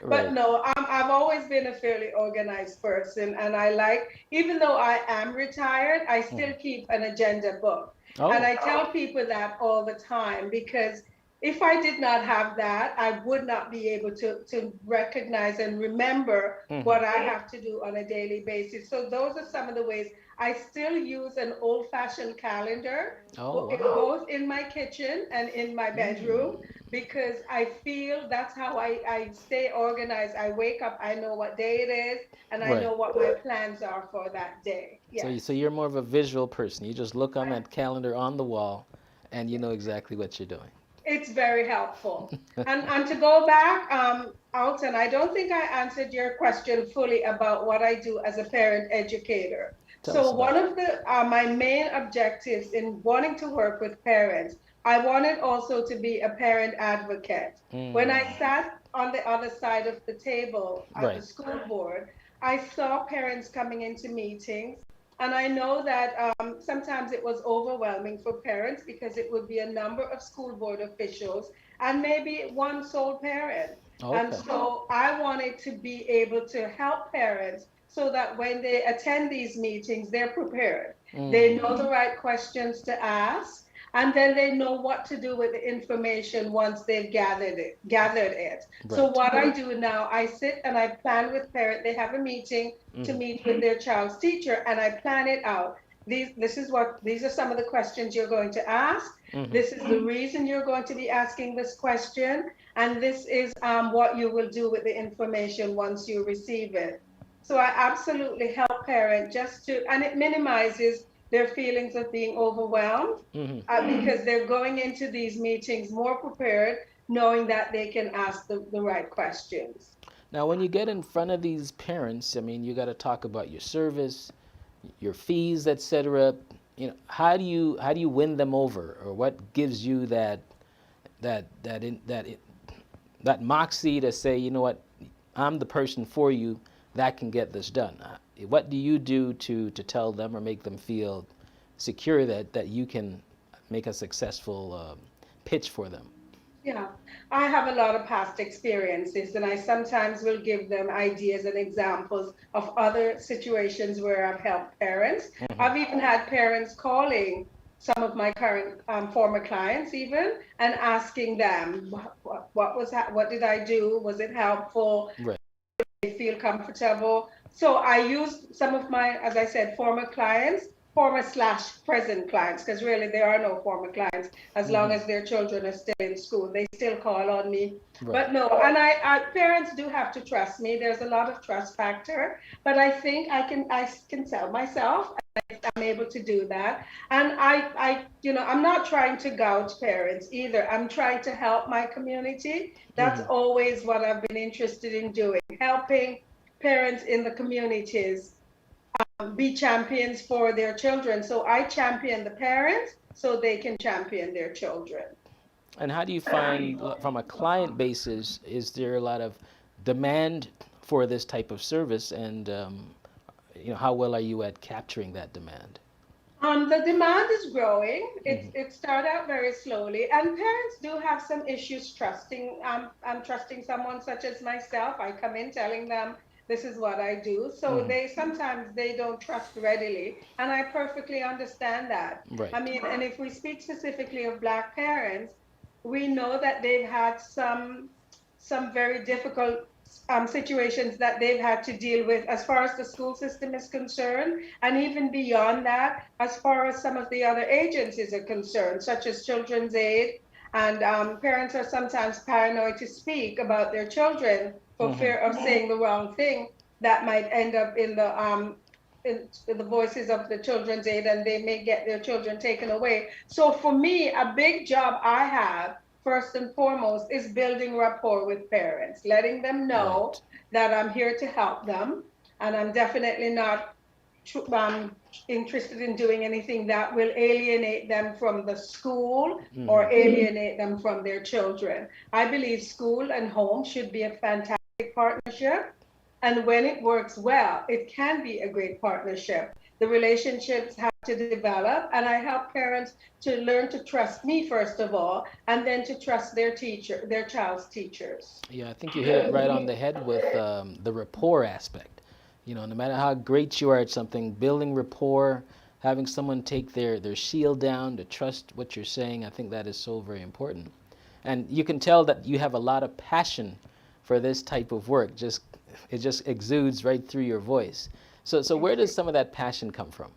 But Right. no, I've always been a fairly organized person, and I like, even though I am retired, I still Mhm. keep an agenda book. And Oh. I tell people that all the time because if I did not have that, I would not be able to recognize and remember Hmm. what I have to do on a daily basis. So those are some of the ways. I still use an old-fashioned calendar, Oh, wow. both in my kitchen and in my bedroom, because I feel that's how I stay organized. I wake up, I know what day it is, and I Right. know what my plans are for that day. So Yes. you're more of a visual person. You just look on that calendar on the wall, and you know exactly what you're doing. It's very helpful. And to go back, Alton, I don't think I answered your question fully about what I do as a parent educator. Tell us So about one it. of the my main objectives in wanting to work with parents, I wanted also to be a parent advocate. When I Mm. sat on the other side of the table at the Right. school board, I saw parents coming into meetings. And I know that sometimes it was overwhelming for parents because it would be a number of school board officials and maybe one sole parent. And Okay. so I wanted to be able to help parents so that when they attend these meetings, they're prepared. They know Mm. the right questions to ask, and then they know what to do with the information once they've gathered it. So Right. what I do now, I sit and I plan with parents. They have a meeting to Hmm. meet with their child's teacher, and I plan it out. These are some of the questions you're going to ask. Hmm. This is the reason you're going to be asking this question, and this is what you will do with the information once you receive it. So I absolutely help parents just to, and it minimizes their feelings of being overwhelmed Hmm. because they're going into these meetings more prepared, knowing that they can ask the right questions. Now, when you get in front of these parents, I mean, you got to talk about your service, your fees, etc. How do you win them over, or what gives you that that in, that it, that moxie to say, you know what, I'm the person for you that can get this done. What do you do to tell them or make them feel secure that you can make a successful pitch for them? Yeah, I have a lot of past experiences, and I sometimes will give them ideas and examples of other situations where I've helped parents. Hmm. I've even had parents calling some of my current former clients even and asking them what did I do? Was it helpful? Right. They feel comfortable. So I use some of my, as I said, former clients, former slash present clients, because really there are no former clients as long Hmm. as their children are still in school. They still call on me. Right. But no, and parents do have to trust me. There's a lot of trust factor, but I think I can sell myself. I'm able to do that. And I'm not trying to gouge parents either. I'm trying to help my community. That's Hmm. always what I've been interested in doing, helping parents in the communities be champions for their children. So I champion the parents so they can champion their children. And how do you find, from a client basis, is there a lot of demand for this type of service, and how well are you at capturing that demand? The demand is growing. Hmm. It started out very slowly, and parents do have some issues trusting someone such as myself. I come in telling them this is what I do, so Hmm. they sometimes they don't trust readily, and I perfectly understand that. I Right. mean, and if we speak specifically of Black parents, we know that they've had some very difficult situations that they've had to deal with as far as the school system is concerned, and even beyond that, as far as some of the other agencies are concerned, such as Children's Aid. And parents are sometimes paranoid to speak about their children for Hmm. fear of saying the wrong thing that might end up in the voices of the Children's Aid, and they may get their children taken away. So for me, a big job I have first and foremost is building rapport with parents, letting them know Right. that I'm here to help them, and I'm definitely not interested in doing anything that will alienate them from the school Hmm. or alienate them from their children. I believe school and home should be a fantastic partnership. And when it works well, it can be a great partnership. The relationships have to develop, and I help parents to learn to trust me first of all, and then to trust their child's teachers. Yeah, I think you hit it right on the head with the rapport aspect. No matter how great you are at something, building rapport, having someone take their shield down to trust what you're saying, I think that is so very important. And you can tell that you have a lot of passion for this type of work. It just exudes right through your voice. So where does some of that passion come from?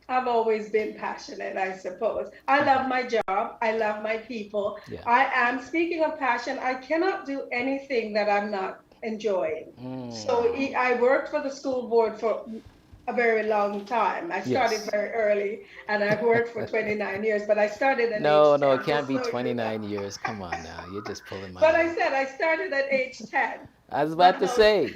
I've always been passionate, I suppose. I love my job. I love my people. Yeah. Speaking of passion, I cannot do anything that I'm not enjoying. So I worked for the school board for a very long time. I started very early, and I've worked for 29 years, but I started at No, age 10. it can't be 29 years. Come on now, you're just pulling my But leg. I said I started at age 10. I was about to say.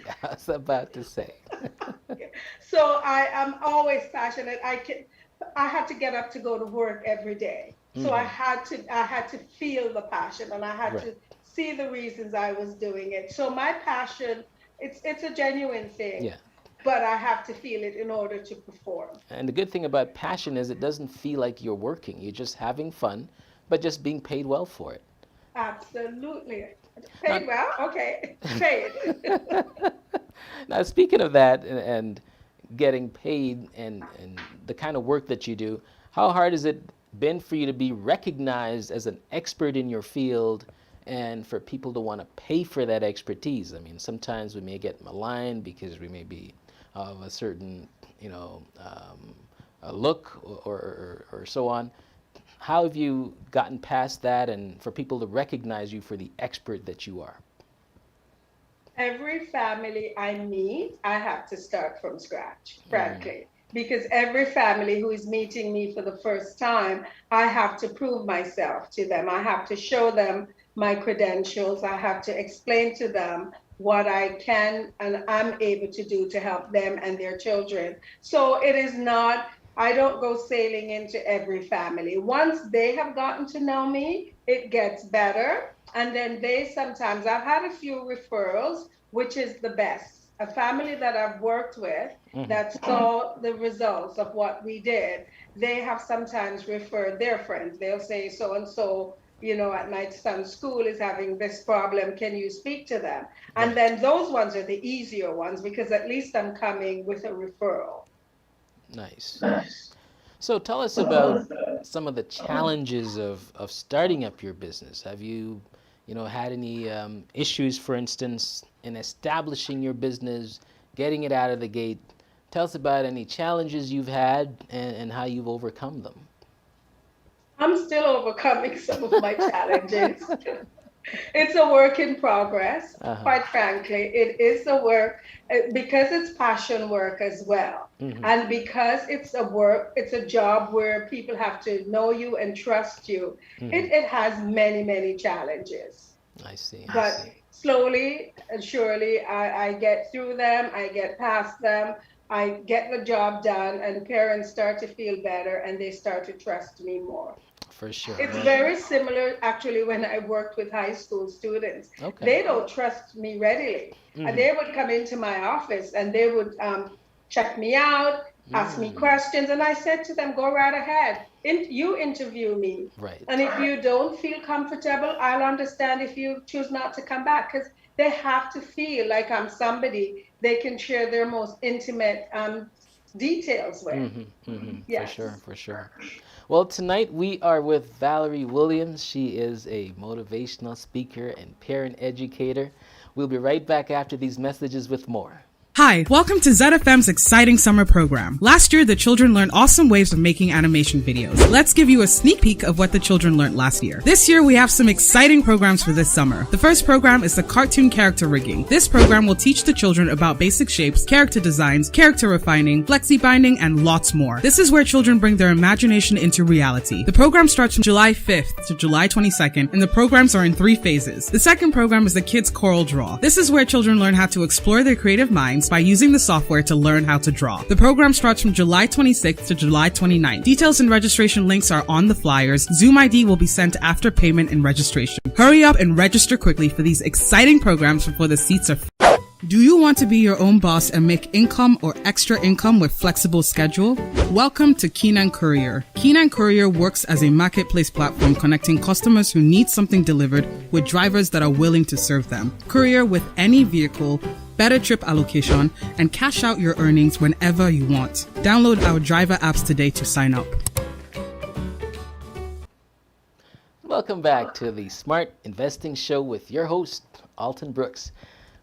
So I am always passionate. I had to get up to go to work every day. So I had to feel the passion, and I had to see the reasons I was doing it. So my passion, it's a genuine thing. Yeah. But I have to feel it in order to perform. And the good thing about passion is it doesn't feel like you're working. You're just having fun, but just being paid well for it. Absolutely. Paid well? Okay. Paid. Now, speaking of that and getting paid and the kind of work that you do, how hard has it been for you to be recognized as an expert in your field and for people to want to pay for that expertise? I mean, sometimes we may get maligned because we may be of a certain, a look or so on. How have you gotten past that and for people to recognize you for the expert that you are? Every family I meet, I have to start from scratch, frankly. Because every family who is meeting me for the first time, I have to prove myself to them. I have to show them my credentials. I have to explain to them what I can and I'm able to do to help them and their children. So it is not, I don't go sailing into every family. Once they have gotten to know me, it gets better. And then I've had a few referrals, which is the best. A family that I've worked with that saw the results of what we did, they have sometimes referred their friends. They'll say, so-and-so, at my son's school is having this problem. Can you speak to them? And then those ones are the easier ones because at least I'm coming with a referral. Nice. So tell us about some of the challenges of starting up your business. Have you had any issues, for instance, in establishing your business, getting it out of the gate? Tell us about any challenges you've had and how you've overcome them. I'm still overcoming some of my challenges. It's a work in progress, quite frankly. It is a work because it's passion work as well. And because it's a job where people have to know you and trust you. It has many, many challenges. I see. But slowly and surely, I get through them, I get past them, I get the job done, and parents start to feel better and they start to trust me more. For sure. It's very similar, actually, when I worked with high school students. Okay. They don't trust me readily. And they would come into my office and they would check me out, ask me questions. And I said to them, go right ahead. You interview me. Right. And if you don't feel comfortable, I'll understand if you choose not to come back. Because they have to feel like I'm somebody they can share their most intimate details with. Yes. For sure. Well, tonight we are with Valerie Williams. She is a motivational speaker and parent educator. We'll be right back after these messages with more. Hi, welcome to ZFM's exciting summer program. Last year, the children learned awesome ways of making animation videos. Let's give you a sneak peek of what the children learned last year. This year, we have some exciting programs for this summer. The first program is the cartoon character rigging. This program will teach the children about basic shapes, character designs, character refining, flexi binding, and lots more. This is where children bring their imagination into reality. The program starts from July 5th to July 22nd, and the programs are in 3 phases. The second program is the Kids Choral Draw. This is where children learn how to explore their creative minds by using the software to learn how to draw. The program starts from July 26th to July 29th. Details and registration links are on the flyers. Zoom ID will be sent after payment and registration. Hurry up and register quickly for these exciting programs before the seats are Do you want to be your own boss and make income or extra income with flexible schedule? Welcome to Keenan Courier. Keenan Courier works as a marketplace platform connecting customers who need something delivered with drivers that are willing to serve them. Courier with any vehicle, better trip allocation, and cash out your earnings whenever you want. Download our driver apps today to sign up. Welcome back to the Smart Investing Show with your host, Alton Brooks.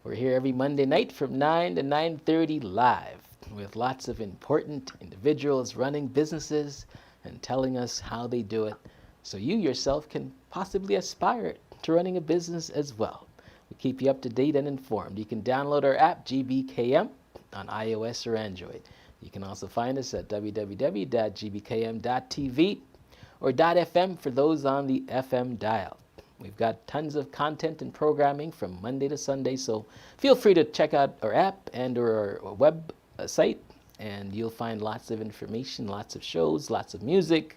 We're here every Monday night from 9 to 9:30 live with lots of important individuals running businesses and telling us how they do it so you yourself can possibly aspire to running a business as well. We keep you up to date and informed. You can download our app, GBKM, on iOS or Android. You can also find us at www.gbkm.tv or .fm for those on the FM dial. We've got tons of content and programming from Monday to Sunday, so feel free to check out our app and or our web site, and you'll find lots of information, lots of shows, lots of music,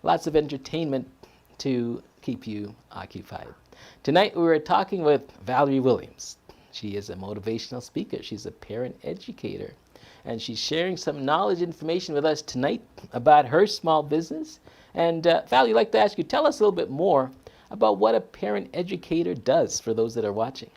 lots of entertainment to keep you occupied. Tonight we were talking with Valerie Williams. She is a motivational speaker. She's a parent educator, and she's sharing some knowledge information with us tonight about her small business. And Valerie, I'd like to ask you, tell us a little bit more about what a parent educator does for those that are watching.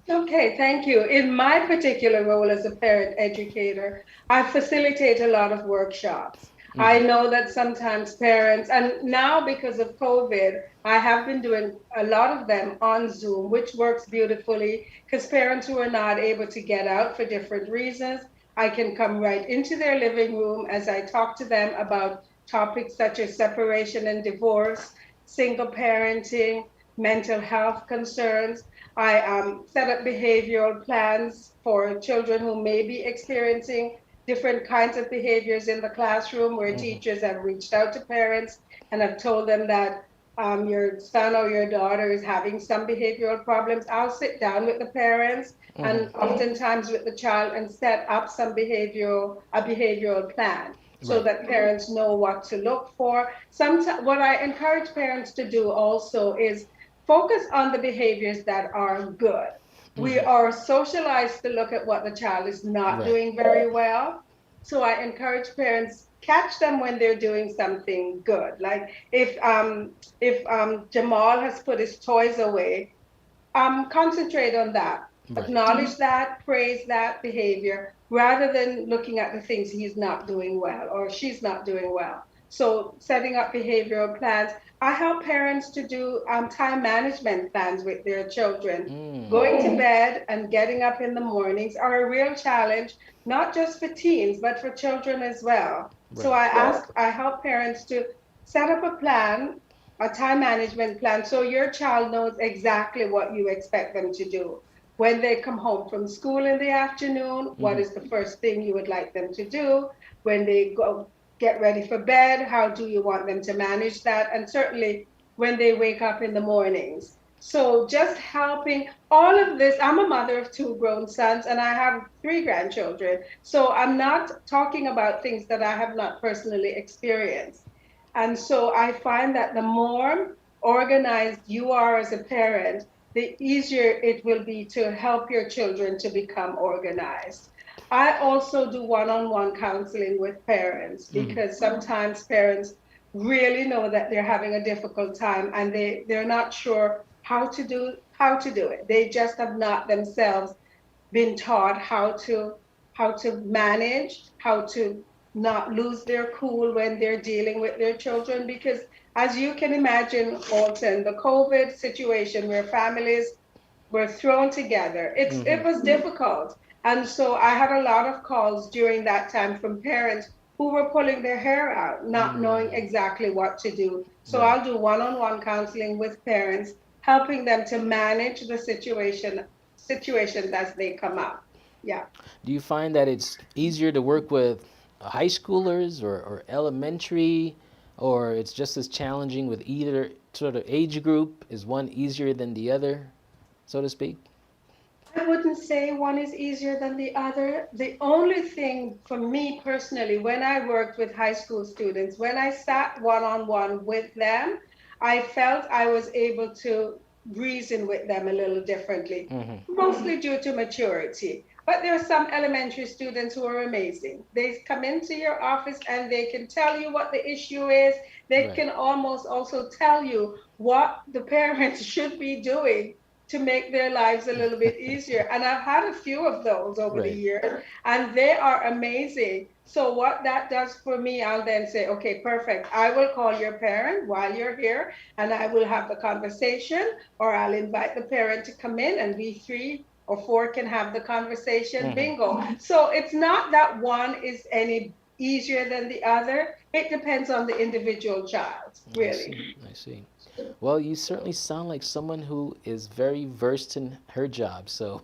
Okay, thank you. In my particular role as a parent educator, I facilitate a lot of workshops. I know that sometimes parents, and now because of COVID, I have been doing a lot of them on Zoom, which works beautifully because parents who are not able to get out for different reasons, I can come right into their living room as I talk to them about topics such as separation and divorce, single parenting, mental health concerns. I set up behavioral plans for children who may be experiencing different kinds of behaviors in the classroom where teachers have reached out to parents and have told them that your son or your daughter is having some behavioral problems. I'll sit down with the parents and oftentimes with the child and set up a behavioral plan. So that parents know what to look for. Sometimes, what I encourage parents to do also is focus on the behaviors that are good. We are socialized to look at what the child is not doing very well. So I encourage parents, catch them when they're doing something good. Like if Jamal has put his toys away, concentrate on that. Acknowledge that, praise that behavior, rather than looking at the things he's not doing well or she's not doing well. So setting up behavioral plans. I help parents to do time management plans with their children. Going to bed and getting up in the mornings are a real challenge, not just for teens, but for children as well. So I help parents to set up a plan, a time management plan, so your child knows exactly what you expect them to do. When they come home from school in the afternoon, what is the first thing you would like them to do? When they go get ready for bed, how do you want them to manage that? And certainly when they wake up in the mornings. So just helping all of this. I'm a mother of 2 grown sons and I have 3 grandchildren. So I'm not talking about things that I have not personally experienced. And so I find that the more organized you are as a parent, the easier it will be to help your children to become organized. I also do one-on-one counseling with parents because sometimes parents really know that they're having a difficult time and they're not sure how to do it. They just have not themselves been taught how to manage, how to not lose their cool when they're dealing with their children, because as you can imagine, Alton, the COVID situation where families were thrown together, it was difficult. And so I had a lot of calls during that time from parents who were pulling their hair out, not knowing exactly what to do. So I'll do one-on-one counseling with parents, helping them to manage the situations as they come up. Yeah. Do you find that it's easier to work with high schoolers or elementary, or it's just as challenging with either sort of age group? Is one easier than the other, so to speak? I wouldn't say one is easier than the other. The only thing for me personally, when I worked with high school students, when I sat one-on-one with them, I felt I was able to reason with them a little differently, Hmm. mostly due to maturity. But there are some elementary students who are amazing. They come into your office and they can tell you what the issue is. They Right. can almost also tell you what the parents should be doing to make their lives a little bit easier. And I've had a few of those over the Right. years, and they are amazing. So, what that does for me, I'll then say, okay, perfect. I will call your parent while you're here, and I will have the conversation, or I'll invite the parent to come in, and we three or four can have the conversation. Hmm. Bingo. So, it's not that one is any easier than the other. It depends on the individual child, I really. see. I see. Well, you certainly sound like someone who is very versed in her job. So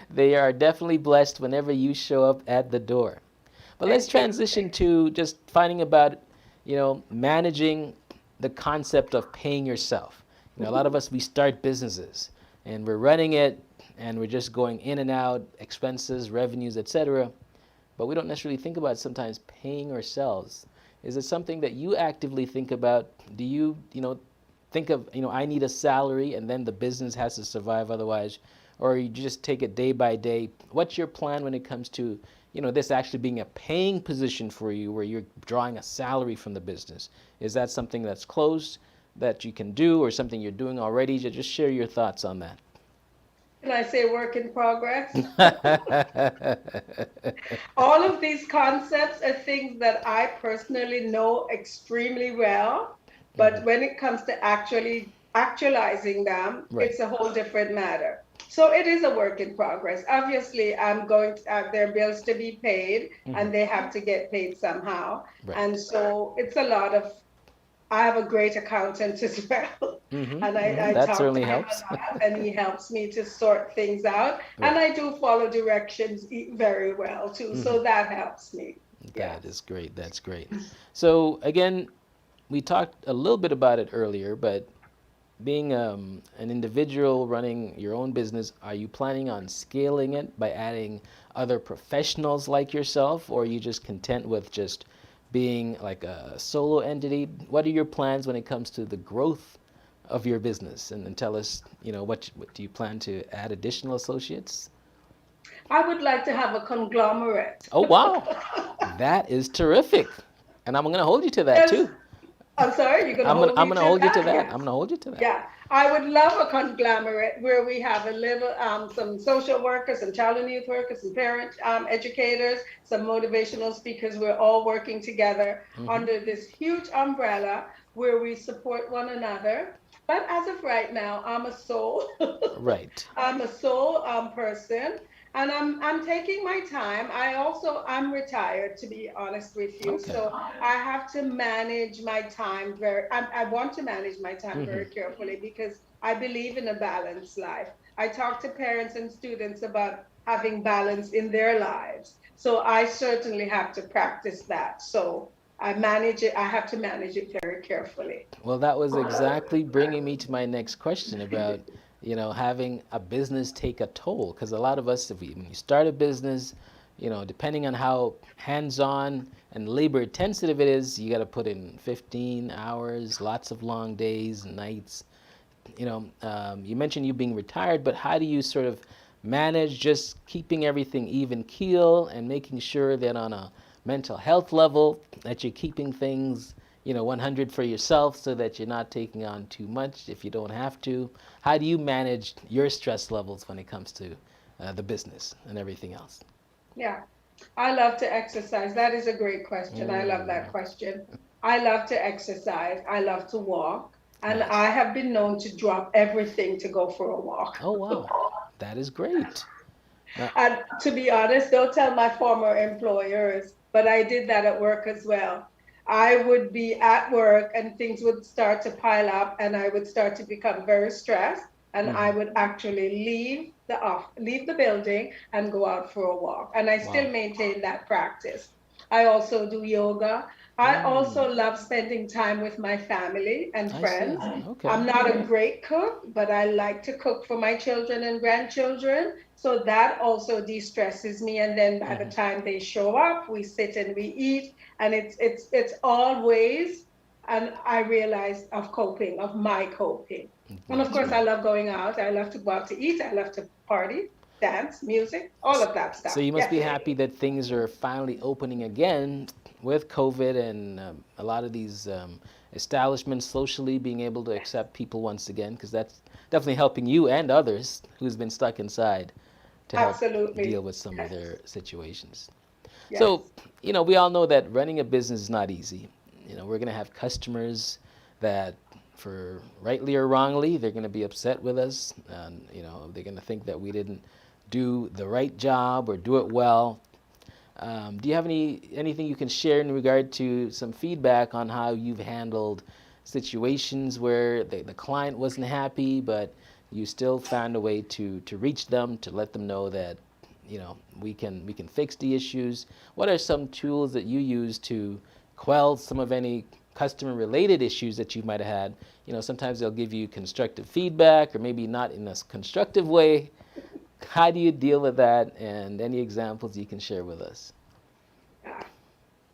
they are definitely blessed whenever you show up at the door. But let's Thank you. transition to just finding about, managing the concept of paying yourself. A lot of us, we start businesses and we're running it and we're just going in and out, expenses, revenues, etc. But we don't necessarily think about sometimes paying ourselves. Is it something that you actively think about? Do you, think of, I need a salary and then the business has to survive otherwise? Or you just take it day by day? What's your plan when it comes to, this actually being a paying position for you where you're drawing a salary from the business? Is that something that's closed that you can do or something you're doing already? Just share your thoughts on that. Can I say work in progress? All of these concepts are things that I personally know extremely well, but Hmm. when it comes to actually actualizing them, Right. it's a whole different matter. So it is a work in progress. Obviously, I'm going to have their bills to be paid Hmm. and they have to get paid somehow. And Right. so it's a lot of, I have a great accountant as well. Hmm. And Hmm. I That talk to certainly him a helps. lot and he helps me to sort things out. And Right. I do follow directions very well too. Hmm. So that helps me. That Yes. is great. That's great. So again, we talked a little bit about it earlier, but being an individual running your own business, are you planning on scaling it by adding other professionals like yourself, or are you just content with just being like a solo entity? What are your plans when it comes to the growth of your business? And then tell us, what do you plan to add additional associates? I would like to have a conglomerate. Oh, wow. That is terrific. And I'm going to hold you to that Yes. too. I'm sorry, you're going to I'm gonna hold I'm me gonna to hold you to that? that. I'm Yes. gonna hold you to that. Yeah, I would love a conglomerate where we have a little, some social workers, some child and youth workers, some parent educators, some motivational speakers. We're all working together Hmm. under this huge umbrella where we support one another. But as of right now, I'm a sole, Right. I'm a sole person, and I'm taking my time. I'm retired, to be honest with you, Okay. so I have to manage my time I want to manage my time Hmm. very carefully because I believe in a balanced life. I talk to parents and students about having balance in their lives. So I certainly have to practice that. So I manage it. I have to manage it very carefully. Well, that was exactly bringing me to my next question about, having a business take a toll. Because a lot of us, when you start a business, depending on how hands-on and labor intensive it is, you got to put in 15 hours, lots of long days, nights. You mentioned you being retired, but how do you sort of manage just keeping everything even keel and making sure that on a mental health level that you're keeping things 100 for yourself so that you're not taking on too much if you don't have to? How do you manage your stress levels when it comes to the business and everything else? Yeah, I love to exercise. That is a great question. I love that Mm, question. I love to exercise. I love to walk. And nice. I have been known to drop everything to go for a walk. Oh, wow. That is great. Now, And to be honest, don't tell my former employers, but I did that at work as well. I would be at work and things would start to pile up and I would start to become very stressed and I mhm. would actually leave the building and go out for a walk. And I Wow. still maintain that practice. I also do yoga. I Mm, also love spending time with my family and I see. friends. Okay. I'm not a great cook, but I like to cook for my children and grandchildren. So that also de-stresses me. And then by the Hmm. time they show up, we sit and we eat. And it's all ways, and I realize of coping, of my coping. And of That's course, right. I love going out. I love to go out to eat. I love to party, dance, music, all of that So stuff. you must Yes. be happy that things are finally opening again with COVID and a lot of these establishments socially being able to accept people once again, because that's definitely helping you and others who's been stuck inside to help deal Absolutely. with some of Yes. their situations. So, Yes. we all know that running a business is not easy. We're going to have customers that, for rightly or wrongly, they're going to be upset with us. And, they're going to think that we didn't do the right job or do it well. Do you have anything you can share in regard to some feedback on how you've handled situations where the client wasn't happy, but you still found a way to reach them, to let them know that we can fix the issues? What are some tools that you use to quell some of any customer related issues that you might have had? Sometimes they'll give you constructive feedback or maybe not in a constructive way. How do you deal with that, and any examples you can share with us? Yeah.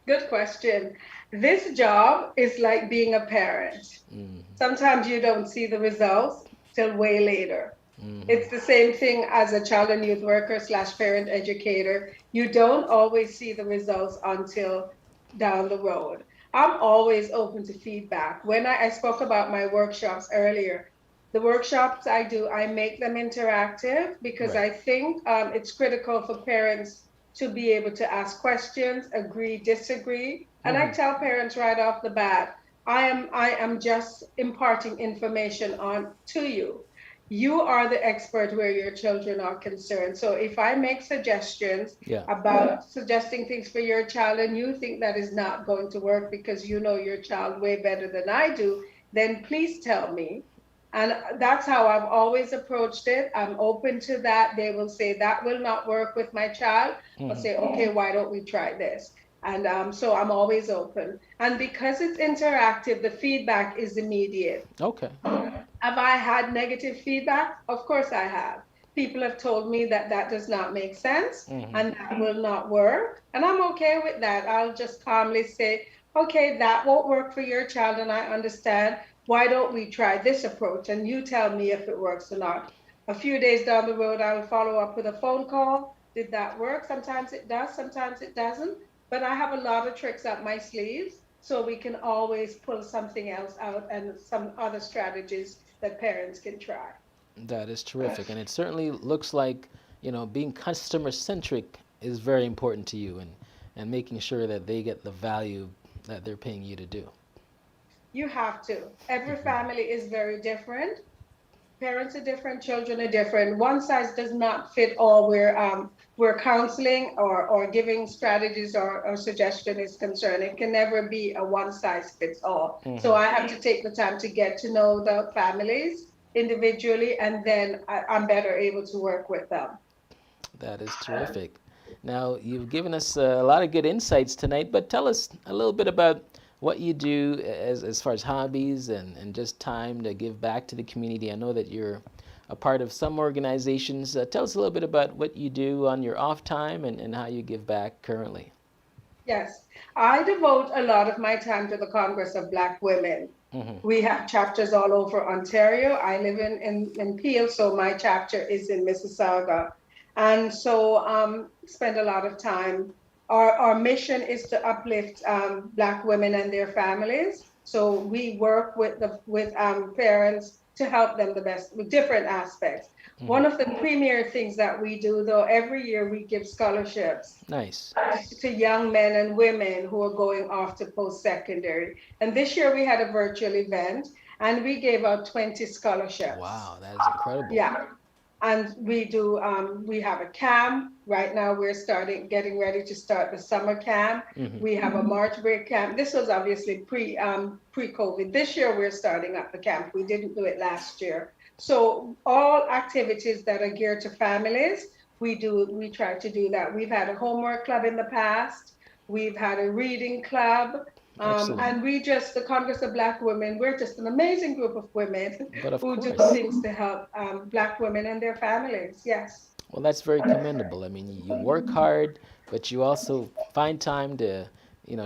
Good question. This job is like being a parent. Mm, Sometimes you don't see the results till way later. hmm. It's the same thing as a child and youth worker slash parent educator. You don't always see the results until down the road. I'm always open to feedback. When I spoke about my workshops earlier, the workshops I do, I make them interactive because Right. I think it's critical for parents to be able to ask questions, agree, disagree. And I Hmm. tell parents right off the bat, I am just imparting information on to you. You are the expert where your children are concerned. So if I make suggestions Yeah. about suggesting things for your child and you think that is not going to work because you know your child way better than I do, then please tell me. And that's how I've always approached it. I'm open to that. They will say that will not work with my child. I'll Hmm. say, okay, why don't we try this? And so I'm always open. And because it's interactive, the feedback is immediate. Okay. Have I had negative feedback? Of course I have. People have told me that that does not make sense Hmm. and that will not work. And I'm okay with that. I'll just calmly say, okay, that won't work for your child, and I understand. Why don't we try this approach? And you tell me if it works or not. A few days down the road, I'll follow up with a phone call. Did that work? Sometimes it does, sometimes it doesn't. But I have a lot of tricks up my sleeves, so we can always pull something else out and some other strategies that parents can try. That is terrific, and it certainly looks like being customer centric is very important to you, and making sure that they get the value that they're paying you to do. You have to. Every Hmm. family is very different. Parents are different, children are different. One size does not fit all where where counseling or giving strategies or suggestion is concerned. It can never be a one size fits all. So Hmm. I have to take the time to get to know the families individually, and then I'm better able to work with them. That is terrific. Now, you've given us a lot of good insights tonight, but tell us a little bit about what you do as far as hobbies and just time to give back to the community. I know that you're a part of some organizations. Tell us a little bit about what you do on your off time and how you give back currently. Yes, I devote a lot of my time to the Congress of Black Women. Hmm. We have chapters all over Ontario. I live in Peel, so my chapter is in Mississauga. And so spend a lot of time. Our mission is to uplift Black women and their families. So we work with the with parents to help them the best with different aspects. Hmm. One of the premier things that we do, though, every year we give scholarships Nice. to young men and women who are going off to post-secondary. And this year we had a virtual event and we gave out 20 scholarships. Wow, that is incredible. Yeah. And we have a camp. Right now we're getting ready to start the summer camp. Hmm. We have a March break camp. This was obviously pre-COVID. This year we're starting up the camp. We didn't do it last year. So all activities that are geared to families, we try to do that. We've had a homework club in the past. We've had a reading club. Excellent. And the Congress of Black Women, we're just an amazing group of women But of who do course. things to help Black women and their families. Yes. Well, that's very commendable. I mean, you work hard, but you also find time to,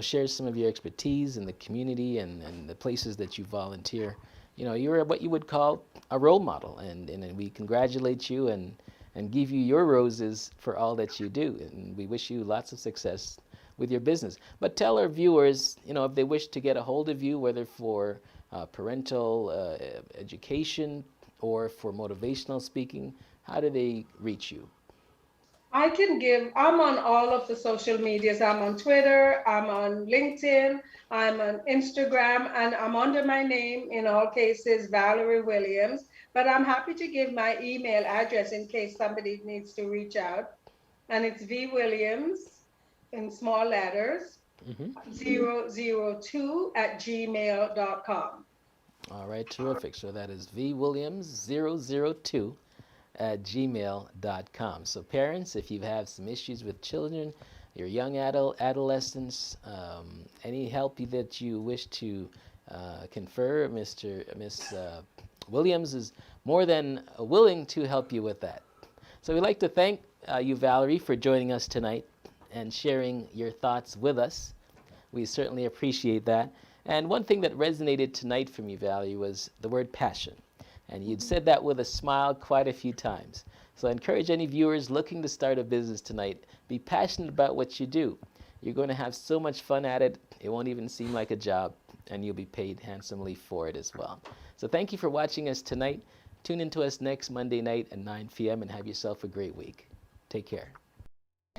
share some of your expertise in the community and the places that you volunteer. You're what you would call a role model, and we congratulate you and give you your roses for all that you do. And we wish you lots of success with your business. But tell our viewers, if they wish to get a hold of you, whether for parental education or for motivational speaking, how do they reach you? I'm on all of the social medias. I'm on Twitter, I'm on LinkedIn, I'm on Instagram, and I'm under my name, in all cases, Valerie Williams. But I'm happy to give my email address in case somebody needs to reach out. And it's vwilliams, in small letters, 002@gmail.com. All right, terrific. So that is vwilliams002@gmail.com. So parents, if you have some issues with children, your young adolescents, any help that you wish to confer, Miss Williams is more than willing to help you with that. So we'd like to thank you, Valerie, for joining us tonight and sharing your thoughts with us. We certainly appreciate that. And one thing that resonated tonight from you, Valerie, was the word passion. And you'd said that with a smile quite a few times. So I encourage any viewers looking to start a business tonight, be passionate about what you do. You're going to have so much fun at it, it won't even seem like a job, and you'll be paid handsomely for it as well. So thank you for watching us tonight. Tune in to us next Monday night at 9 p.m. and have yourself a great week. Take care.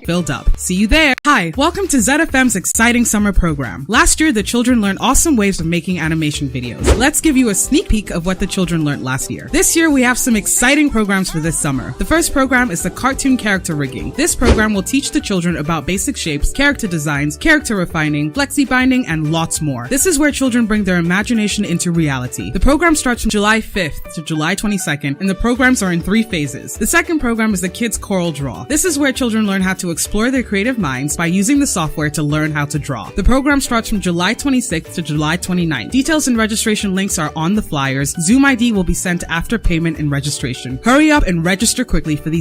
Filled up. See you there. Hi, welcome to ZFM's exciting summer program. Last year, the children learned awesome ways of making animation videos. Let's give you a sneak peek of what the children learned last year. This year, we have some exciting programs for this summer. The first program is the cartoon character rigging. This program will teach the children about basic shapes, character designs, character refining, flexi binding, and lots more. This is where children bring their imagination into reality. The program starts from July 5th to July 22nd, and the programs are in 3 phases. The second program is the Kids Coral Draw. This is where children learn how to explore their creative minds by using the software to learn how to draw. The program starts from July 26th to July 29th. Details and registration links are on the flyers. Zoom ID will be sent after payment and registration. Hurry up and register quickly for these